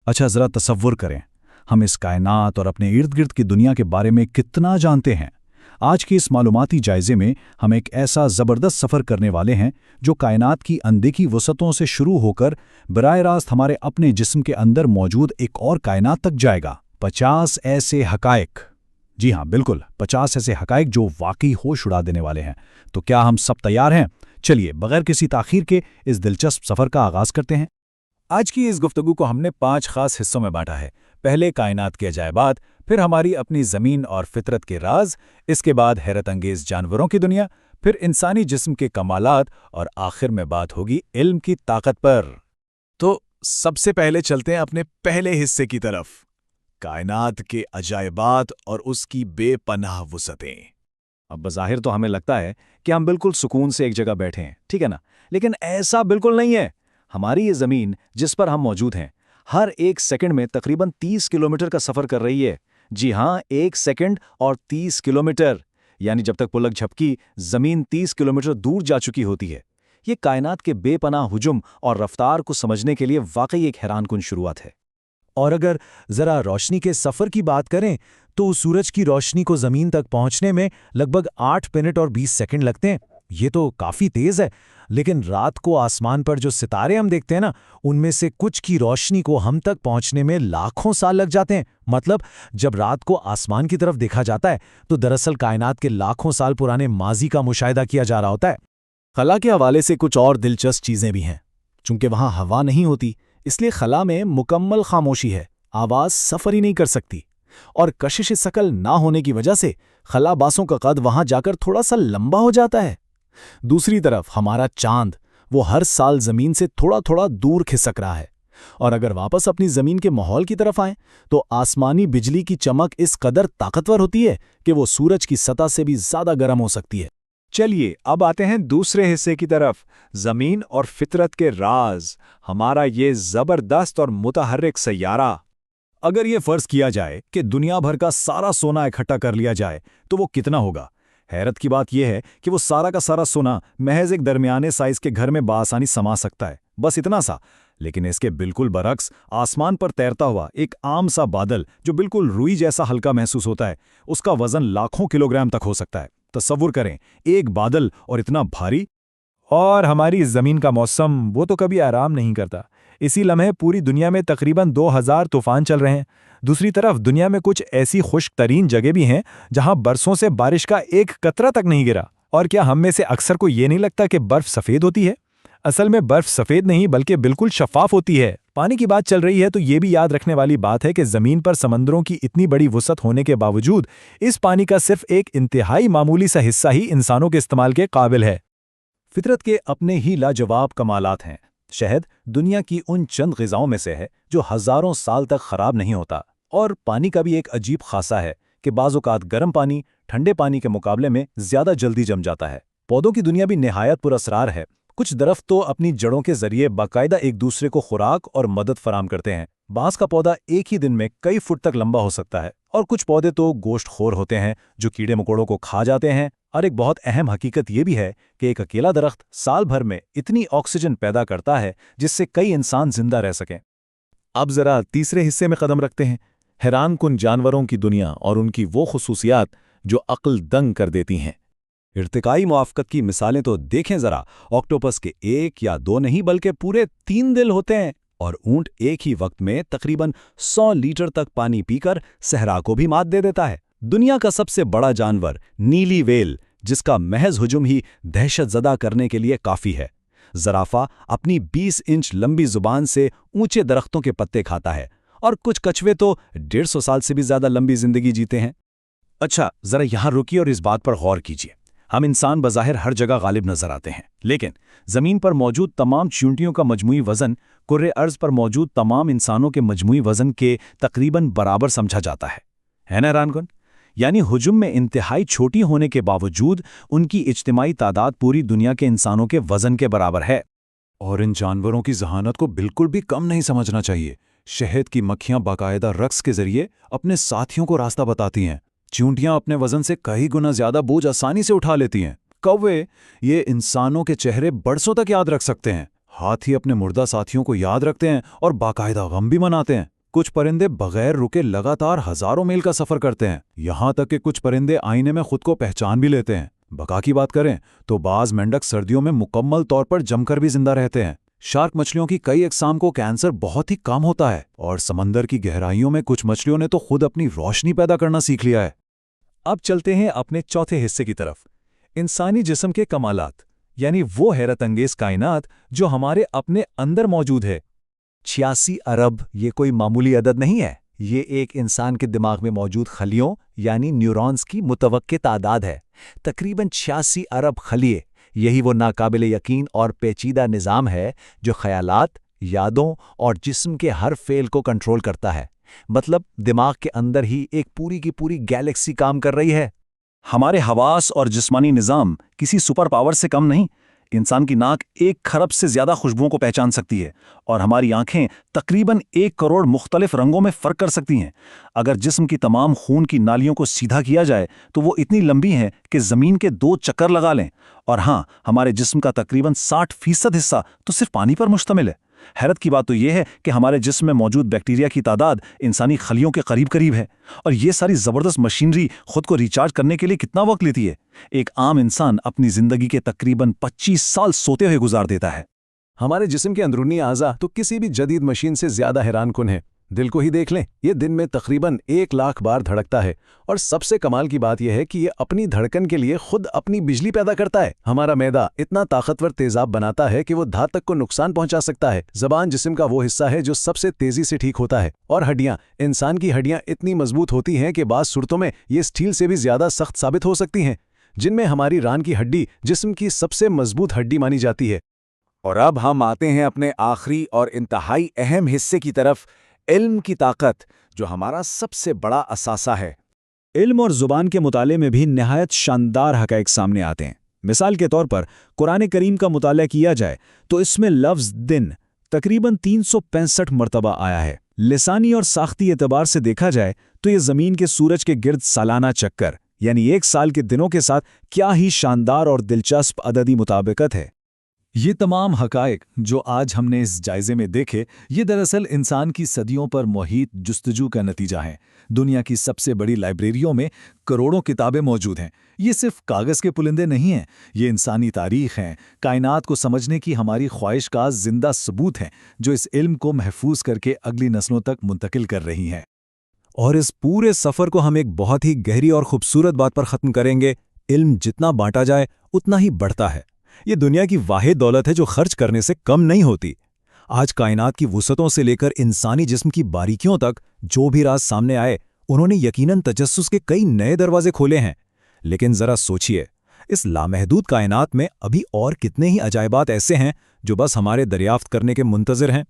अच्छा ज़रा तसव्वुर करें, हम इस कायनात और अपने इर्द गिर्द की दुनिया के बारे में कितना जानते हैं। आज के इस मालूमाती जायजे में हम एक ऐसा ज़बरदस्त सफ़र करने वाले हैं जो कायनात की अनदेखी वसअतों से शुरू होकर बराह रास्त हमारे अपने जिस्म के अंदर मौजूद एक और कायनात तक जाएगा। 50 ऐसे हकायक, जी हाँ बिल्कुल 50 ऐसे हकायक जो वाकई होश उड़ा देने वाले हैं। तो क्या हम सब तैयार हैं? चलिए बगैर किसी ताख़ीर के इस दिलचस्प सफ़र का आगाज़ करते हैं। आज की इस गुफ्तगू को हमने 5 खास हिस्सों में बांटा है। पहले कायनात के अजायबात, फिर हमारी अपनी ज़मीन और फितरत के राज, इसके बाद हैरत अंगेज़ जानवरों की दुनिया, फिर इंसानी जिस्म के कमालात और आखिर में बात होगी इल्म की ताकत पर। तो सबसे पहले चलते हैं अपने पहले हिस्से की तरफ, कायनात के अजायबात और उसकी बेपनाह वुसअतें। अब बज़ाहिर तो हमें लगता है कि हम बिल्कुल सुकून से एक जगह बैठे हैं, ठीक है ना? लेकिन ऐसा बिल्कुल नहीं है। हमारी ये ज़मीन जिस पर हम मौजूद हैं, हर एक सेकंड में तकरीबन 30 किलोमीटर का सफ़र कर रही है। जी हाँ, 1 सेकंड और 30 किलोमीटर, यानी जब तक पुलक झपकी ज़मीन 30 किलोमीटर दूर जा चुकी होती है। ये कायनात के बेपनाह हुजुम और रफ्तार को समझने के लिए वाकई एक हैरानकुन शुरुआत है। और अगर ज़रा रोशनी के सफ़र की बात करें तो सूरज की रोशनी को ज़मीन तक पहुंचने में लगभग 8 मिनट और 20 सेकंड लगते हैं। ये तो काफ़ी तेज़ है। लेकिन रात को आसमान पर जो सितारे हम देखते हैं ना, उनमें से कुछ की रोशनी को हम तक पहुंचने में लाखों साल लग जाते हैं। मतलब जब रात को आसमान की तरफ देखा जाता है तो दरअसल कायनात के लाखों साल पुराने माजी का मुशाहिदा किया जा रहा होता है। खला के हवाले से कुछ और दिलचस्प चीज़ें भी हैं। चूंकि वहाँ हवा नहीं होती, इसलिए खला में मुकम्मल खामोशी है, आवाज़ सफ़र ही नहीं कर सकती। और कशिश शकल ना होने की वजह से खला बासों का कद वहाँ जाकर थोड़ा सा लंबा हो जाता है। दूसरी तरफ हमारा चांद, वो हर साल ज़मीन से थोड़ा थोड़ा दूर खिसक रहा है। और अगर वापस अपनी ज़मीन के माहौल की तरफ आएं तो आसमानी बिजली की चमक इस कदर ताकतवर होती है कि वो सूरज की सतह से भी ज़्यादा गर्म हो सकती है। चलिए अब आते हैं दूसरे हिस्से की तरफ, ज़मीन और फितरत के राज, हमारा ये ज़बरदस्त और मुतहर्रिक सैयारा। अगर ये फ़र्ज़ किया जाए कि दुनिया भर का सारा सोना इकट्ठा कर लिया जाए तो वो कितना होगा? हैरत की बात यह है कि वो सारा का सारा सोना महज एक दरमियाने साइज़ के घर में बासानी समा सकता है, बस इतना सा। लेकिन इसके बिल्कुल बरक्स आसमान पर तैरता हुआ एक आम सा बादल जो बिल्कुल रुई जैसा हल्का महसूस होता है, उसका वज़न लाखों किलोग्राम तक हो सकता है। तसव्वुर करें, एक बादल और इतना भारी। और हमारी ज़मीन का मौसम वो तो कभी आराम नहीं करता। इसी लम्हे पूरी दुनिया में तकरीबन 2000 तूफ़ान चल रहे हैं। दूसरी तरफ दुनिया में कुछ ऐसी खुश्क तरीन जगह भी हैं जहां बरसों से बारिश का एक कतरा तक नहीं गिरा। और क्या हम में से अक्सर को ये नहीं लगता कि बर्फ़ सफ़ेद होती है? असल में बर्फ़ सफ़ेद नहीं बल्कि बिल्कुल शफ़ाफ़ होती है। पानी की बात चल रही है तो ये भी याद रखने वाली बात है कि ज़मीन पर समंदरों की इतनी बड़ी वुसअत होने के बावजूद इस पानी का सिर्फ एक इंतहाई मामूली सा हिस्सा ही इंसानों के इस्तेमाल के काबिल है। फितरत के अपने ही लाजवाब कमालात हैं। शहद दुनिया की उन चंद ग़िज़ाओं में से है जो हज़ारों साल तक ख़राब नहीं होता। और पानी का भी एक अजीब ख़ासा है कि बाज़-औक़ात गर्म पानी ठंडे पानी के मुकाबले में ज़्यादा जल्दी जम जाता है। पौधों की दुनिया भी निहायत पुरअसरार है। कुछ दरख्त तो अपनी जड़ों के ज़रिए बाकायदा एक दूसरे को खुराक और मदद फराम करते हैं। बाँस का पौधा एक ही दिन में कई फुट तक लंबा हो सकता है। और कुछ पौधे तो गोश्तखोर होते हैं जो कीड़े मकोड़ों को खा जाते हैं। और एक बहुत अहम हकीकत ये भी है कि एक अकेला दरख्त साल भर में इतनी ऑक्सीजन पैदा करता है जिससे कई इंसान जिंदा रह सकें। अब ज़रा तीसरे हिस्से में कदम रखते हैं, हैरानकुन जानवरों की दुनिया और उनकी वो खुसूसियात जो अक्ल दंग कर देती हैं। इर्तिकाई मुआफ़क़त की मिसालें तो देखें ज़रा। ऑक्टोपस के 1 या 2 नहीं बल्कि पूरे 3 दिल होते हैं। और ऊँट एक ही वक्त में तकरीबन 100 लीटर तक पानी पीकर सहरा को भी मात दे देता है। दुनिया का सबसे बड़ा जानवर नीली व्हेल, जिसका महज हुजुम ही दहशतज़दा करने के लिए काफ़ी है। ज़राफ़ा अपनी 20 इंच लंबी ज़ुबान से ऊंचे दरख्तों के पत्ते खाता है। और कुछ कछुए तो 150 साल से भी ज़्यादा लंबी ज़िंदगी जीते हैं। अच्छा ज़रा यहाँ रुकिए और इस बात पर गौर कीजिए। हम इंसान बज़ाहिर हर जगह गालिब नज़र आते हैं, लेकिन ज़मीन पर मौजूद तमाम चींटियों का मजमूई वज़न कुर्रे अर्ज़ पर मौजूद तमाम इंसानों के मजमूई वज़न के तकरीबन बराबर समझा जाता है ना हैरानकुन? यानी हुजुम में इंतहाई छोटी होने के बावजूद उनकी इज्तिमाई तादाद पूरी दुनिया के इंसानों के वज़न के बराबर है। और इन जानवरों की जहानत को बिल्कुल भी कम नहीं समझना चाहिए। शहद की मक्खियां बाकायदा रक्स के जरिए अपने साथियों को रास्ता बताती हैं। चींटियां अपने वजन से कई गुना ज्यादा बोझ आसानी से उठा लेती हैं। कौवे ये इंसानों के चेहरे बरसों तक याद रख सकते हैं। हाथी अपने मुर्दा साथियों को याद रखते हैं और बाकायदा गम भी मनाते हैं। کچھ پرندے بغیر رکے لگاتار ہزاروں میل کا سفر کرتے ہیں، یہاں تک کہ کچھ پرندے آئینے میں خود کو پہچان بھی لیتے ہیں۔ بقا کی بات کریں تو بعض مینڈک سردیوں میں مکمل طور پر جم کر بھی زندہ رہتے ہیں۔ شارک مچھلیوں کی کئی اقسام کو کینسر بہت ہی کم ہوتا ہے، اور سمندر کی گہرائیوں میں کچھ مچھلیوں نے تو خود اپنی روشنی پیدا کرنا سیکھ لیا ہے۔ اب چلتے ہیں اپنے چوتھے حصے کی طرف، انسانی جسم کے کمالات، یعنی وہ حیرت انگیز کائنات جو ہمارے اپنے اندر موجود ہے۔ 86 ارب یہ کوئی معمولی عدد نہیں ہے، یہ ایک انسان کے دماغ میں موجود خلیوں یعنی نیورونز کی متوقع تعداد ہے۔ تقریباً 86 ارب خلیے، یہی وہ ناقابل یقین اور پیچیدہ نظام ہے جو خیالات، یادوں اور جسم کے ہر فعل کو کنٹرول کرتا ہے۔ مطلب دماغ کے اندر ہی ایک پوری کی پوری گیلیکسی کام کر رہی ہے۔ ہمارے حواس اور جسمانی نظام کسی سپر پاور سے کم نہیں۔ انسان کی ناک 1 کھرب سے زیادہ خوشبوؤں کو پہچان سکتی ہے، اور ہماری آنکھیں تقریباً 1 کروڑ مختلف رنگوں میں فرق کر سکتی ہیں۔ اگر جسم کی تمام خون کی نالیوں کو سیدھا کیا جائے تو وہ اتنی لمبی ہیں کہ زمین کے 2 چکر لگا لیں۔ اور ہاں، ہمارے جسم کا تقریباً 60% حصہ تو صرف پانی پر مشتمل ہے۔ حیرت کی بات تو یہ ہے کہ ہمارے جسم میں موجود بیکٹیریا کی تعداد انسانی خلیوں کے قریب قریب ہے، اور یہ ساری زبردست مشینری خود کو ریچارج کرنے کے لیے کتنا وقت لیتی ہے؟ ایک عام انسان اپنی زندگی کے تقریباً 25 سال سوتے ہوئے گزار دیتا ہے۔ ہمارے جسم کے اندرونی اعضاء تو کسی بھی جدید مشین سے زیادہ حیران کن ہے۔ دل کو ہی دیکھ لیں، یہ دن میں تقریباً 1 لاکھ بار دھڑکتا ہے، اور سب سے کمال کی بات یہ ہے کہ یہ اپنی دھڑکن کے لیے خود اپنی بجلی پیدا کرتا ہے۔ ہمارا معدہ اتنا طاقتور تیزاب بناتا ہے کہ وہ دھات کو نقصان پہنچا سکتا ہے۔ زبان جسم کا وہ حصہ ہے جو سب سے تیزی سے ٹھیک ہوتا ہے، اور ہڈیاں، انسان کی ہڈیاں اتنی مضبوط ہوتی ہیں کہ بعض صورتوں میں یہ اسٹیل سے بھی زیادہ سخت ثابت ہو سکتی ہیں، جن میں ہماری ران کی ہڈی جسم کی سب سے مضبوط ہڈی مانی جاتی ہے۔ اور اب ہم آتے ہیں اپنے آخری اور انتہائی اہم حصے کی طرف، علم کی طاقت، جو ہمارا سب سے بڑا اثاثہ ہے۔ علم اور زبان کے مطالعے میں بھی نہایت شاندار حقائق سامنے آتے ہیں۔ مثال کے طور پر قرآن کریم کا مطالعہ کیا جائے تو اس میں لفظ دن تقریباً 365 مرتبہ آیا ہے۔ لسانی اور ساختی اعتبار سے دیکھا جائے تو یہ زمین کے سورج کے گرد سالانہ چکر یعنی 1 سال کے دنوں کے ساتھ کیا ہی شاندار اور دلچسپ عددی مطابقت ہے۔ یہ تمام حقائق جو آج ہم نے اس جائزے میں دیکھے، یہ دراصل انسان کی صدیوں پر محیط جستجو کا نتیجہ ہیں۔ دنیا کی سب سے بڑی لائبریریوں میں کروڑوں کتابیں موجود ہیں۔ یہ صرف کاغذ کے پرندے نہیں ہیں، یہ انسانی تاریخ ہیں، کائنات کو سمجھنے کی ہماری خواہش کا زندہ ثبوت ہیں، جو اس علم کو محفوظ کر کے اگلی نسلوں تک منتقل کر رہی ہیں۔ اور اس پورے سفر کو ہم ایک بہت ہی گہری اور خوبصورت بات پر ختم کریں گے: علم جتنا بانٹا جائے اتنا ہی بڑھتا ہے۔ یہ دنیا کی واحد دولت ہے جو خرچ کرنے سے کم نہیں ہوتی۔ آج کائنات کی وسعتوں سے لے کر انسانی جسم کی باریکیوں تک جو بھی راز سامنے آئے، انہوں نے یقیناً تجسس کے کئی نئے دروازے کھولے ہیں۔ لیکن ذرا سوچئے، اس لامحدود کائنات میں ابھی اور کتنے ہی عجائبات ایسے ہیں جو بس ہمارے دریافت کرنے کے منتظر ہیں۔